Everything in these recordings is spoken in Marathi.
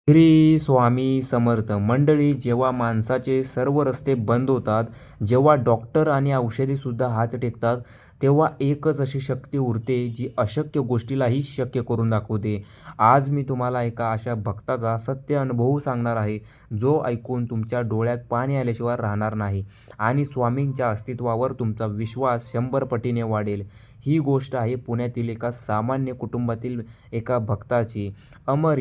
श्री स्वामी समर्थ मंडळी. जेव्हा माणसाचे सर्व रस्ते बंद होतात, जेव्हा डॉक्टर आणि औषधीसुद्धा हात टेकतात, तेव्हा एकच अशी शक्ती उरते जी अशक्य गोष्टीलाही शक्य करून दाखवते. आज मी तुम्हाला एका अशा भक्ताचा सत्य अनुभव सांगणार आहे, जो ऐकून तुमच्या डोळ्यात पाणी आल्याशिवाय राहणार नाही आणि स्वामींच्या अस्तित्वावर तुमचा विश्वास 100 पटीने वाढेल. ही गोष्ट आहे पुण्यातील एका सामान्य कुटुंबातील एका भक्ताची. अमर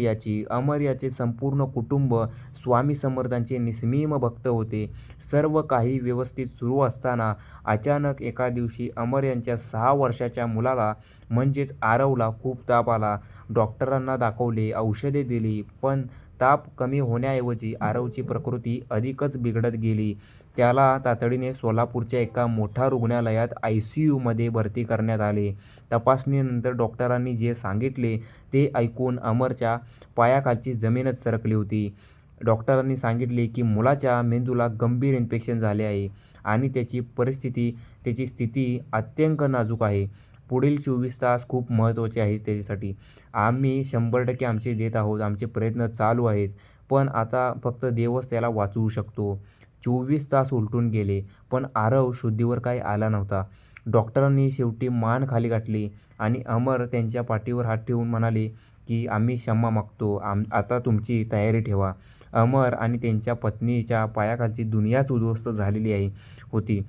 याचे संपूर्ण कुटुंब स्वामी समर्थांचे निस्सीम भक्त होते. सर्व काही व्यवस्थित सुरू असताना अचानक एका दिवशी अमर यांच्या 6 वर्षाच्या मुलाला म्हणजेच आरवला खूप ताप आला. डॉक्टरांना दाखवले, औषधे दिली, पण ताप कमी होण्याऐवजी आरवची प्रकृती अधिकच बिघडत गेली. त्याला तातडीने सोलापूरच्या एका मोठ्या रुग्णालयात ICUमध्ये भरती करण्यात आले. तपासणीनंतर डॉक्टरांनी जे सांगितले ते ऐकून अमरच्या पायाखालची जमीनच सरकली होती. डॉक्टरांनी सांगितले की मुलाच्या मेंदूला गंभीर इन्फेक्शन झाले आहे आणि त्याची स्थिती अत्यंत नाजूक आहे. पुढील 24 तास खूप महत्त्वाचे आहेत त्याच्यासाठी. आम्ही 100% आमचे देत आहोत. आमचे प्रयत्न चालू आहेत. पण आता फक्त देवच त्याला वाचवू शकतो. 24 तास उलटून गेले, पण आरव शुद्धीवर काही आला नव्हता. डॉक्टरांनी शेवटी मान खाली घातली आणि अमर त्यांच्या पाठीवर हात ठेवून म्हणाले की आम्ही क्षमा मागतो. आता तुमची तयारी ठेवा. अमर आणि त्यांच्या पत्नीच्या पायाखालची दुनियाच उद्ध्वस्त झालेली होती.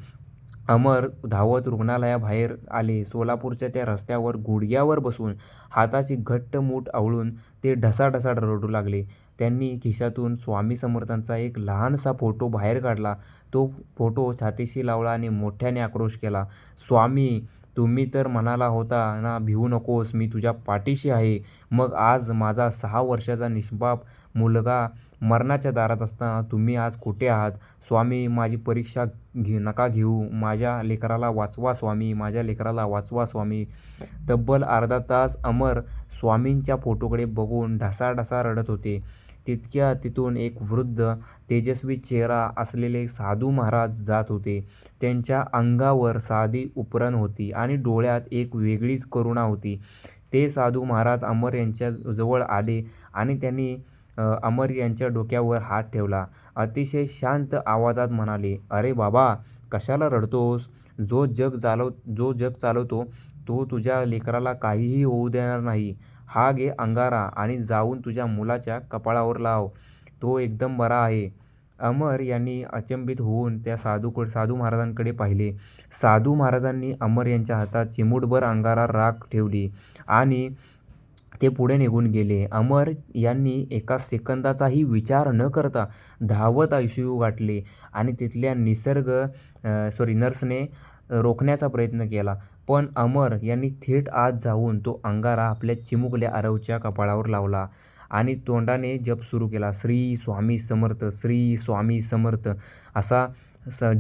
अमर धावत रुग्णालयाबाहेर आले. सोलापूरच्या त्या रस्त्यावर गुडघ्यावर बसून हाताची घट्ट मूठ आवळून ते ढसाढसा रडू लागले. त्यांनी खिशातून स्वामी समर्थांचा एक लहानसा फोटो बाहेर काढला. तो फोटो छातीशी लावला आणि मोठ्याने आक्रोश केला. स्वामी, तुम्ही तर म्हणाला होता ना, भिवू नकोस, मी तुझ्या पाठीशी आहे. मग आज माझा 6 वर्षाचा निष्पाप मुलगा मरणाच्या दारात असताना तुम्ही आज कुठे आहात? स्वामी, माझी परीक्षा नका घेऊ. माझ्या लेकराला वाचवा स्वामी, माझ्या लेकराला वाचवा स्वामी. तब्बल अर्धा तास अमर स्वामींच्या फोटोकडे बघून ढसाढसा रडत होते. तिथून एक वृद्ध, तेजस्वी चेहरा असलेले साधू महाराज जात होते. त्यांच्या अंगावर साधी उपरण होती आणि डोळ्यात एक वेगळीच करुणा होती. ते साधू महाराज अमर यांच्या जवळ आले आणि त्यांनी अमर यांच्या डोक्यावर हात ठेवला. अतिशय शांत आवाजात म्हणाले, "अरे बाबा, कशाला रडतोस? जो जग चालवतो तो तुझ्या लेकराला काहीही होऊ देणार नाही. हा घे अंगारा आणि जाऊन तुझ्या मुलाच्या कपाळावर लाव. तो एकदम बरा आहे." अमर यांनी अचंबित होऊन त्या साधू महाराजांकडे पाहिले. साधू महाराजांनी अमर यांच्या हातात चिमूटभर अंगारा राख ठेवली आणि ते पुढे निघून गेले. अमर यांनी एका सेकंदाचाही विचार न करता धावत ICU गाठले आणि तिथल्या नर्सने रोखण्याचा प्रयत्न केला. पण अमर यांनी थेट आत जाऊन तो अंगारा आपल्या चिमुकल्या आरवच्या कपाळावर लावला आणि तोंडाने जप सुरू केला. श्री स्वामी समर्थ, श्री स्वामी समर्थ असा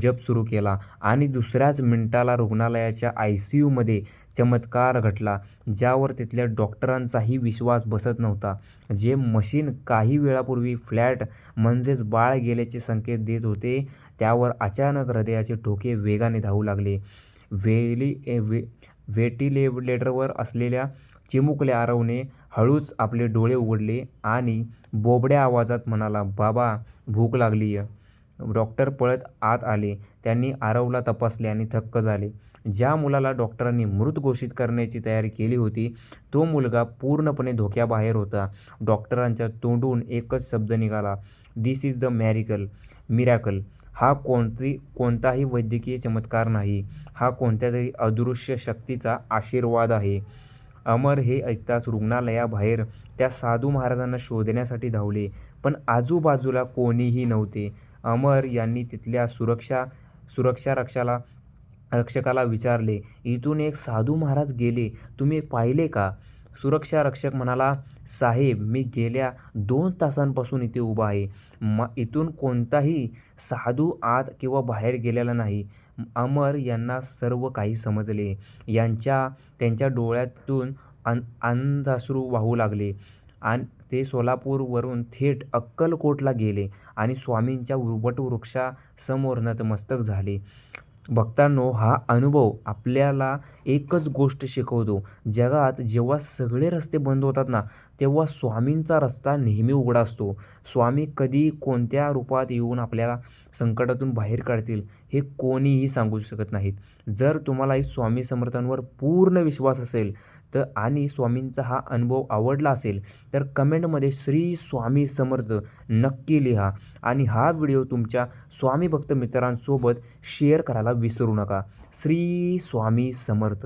जप सुरू केला आणि दुसऱ्याच मिनिटाला रुग्णालयाच्या ICUमध्ये चमत्कार घडला, ज्यावर तिथल्या डॉक्टरांचाही विश्वास बसत नव्हता. जे मशीन काही वेळापूर्वी फ्लॅट म्हणजेच बाळ गेल्याचे संकेत देत होते, त्यावर अचानक हृदयाचे ठोके वेगाने धावू लागले. व्हेंटिलेटरवर असलेल्या चिमुकल्या आरवने हळूच आपले डोळे उघडले आणि बोबड्या आवाजात म्हणाला, "बाबा, भूक लागलीय." डॉक्टर पळत आत आले. त्यांनी आरवला तपासले आणि थक्क झाले. ज्या मुलाला डॉक्टरांनी मृत घोषित करण्याची तयारी केली होती, तो मुलगा पूर्णपणे धोक्याबाहेर होता. डॉक्टरांच्या तोंडून एकच शब्द निघाला, "दिस इज द मिरॅकल." हा कोणताही वैद्यकीय चमत्कार नाही. हा कोणत्यातरी अदृश्य शक्तीचा आशीर्वाद आहे. अमर हे ऐकताच रुग्णालयाबाहेर त्या साधू महाराजांना शोधण्यासाठी धावले, पण आजूबाजूला कोणीही नव्हते. अमर यांनी तिथल्या रक्षकाला विचारले, "इथून एक साधू महाराज गेले, तुम्ही पाहिले का?" सुरक्षा रक्षक म्हणाला, "साहेब, मी गेल्या 2 तासांपासून इथे उभा आहे. इथून कोणताही साधू आत किंवा बाहेर गेलेला नाही." अमर यांना सर्व काही समजले. त्यांच्या डोळ्यातून अंधाश्रू वाहू लागले आणि ते सोलापूरवरून थेट अक्कलकोटला गेले आणि स्वामींच्या वटवृक्षासमोर नतमस्तक झाले. भक्तांनो, हा अनुभव आपल्याला एकच गोष्ट शिकवतो. जगात जेव्हा सगळे रस्ते बंद होतात ना, तेव्हा स्वामींचा रस्ता नेहमी उघडा असतो. स्वामी कधी कोणत्या रूपात येऊन आपल्याला संकटातून बाहेर काढतील, हे कोणीही सांगू शकत नाहीत. जर तुम्हालाही स्वामी समर्थांवर पूर्ण विश्वास असेल आणि स्वामींचा हा अनुभव आवडला असेल, तर कमेंटमध्ये श्री स्वामी समर्थ नक्की लिहा आणि हा व्हिडिओ तुमच्या स्वामी भक्त मित्रांसोबत शेअर करायला विसरू नका. श्री स्वामी समर्थ.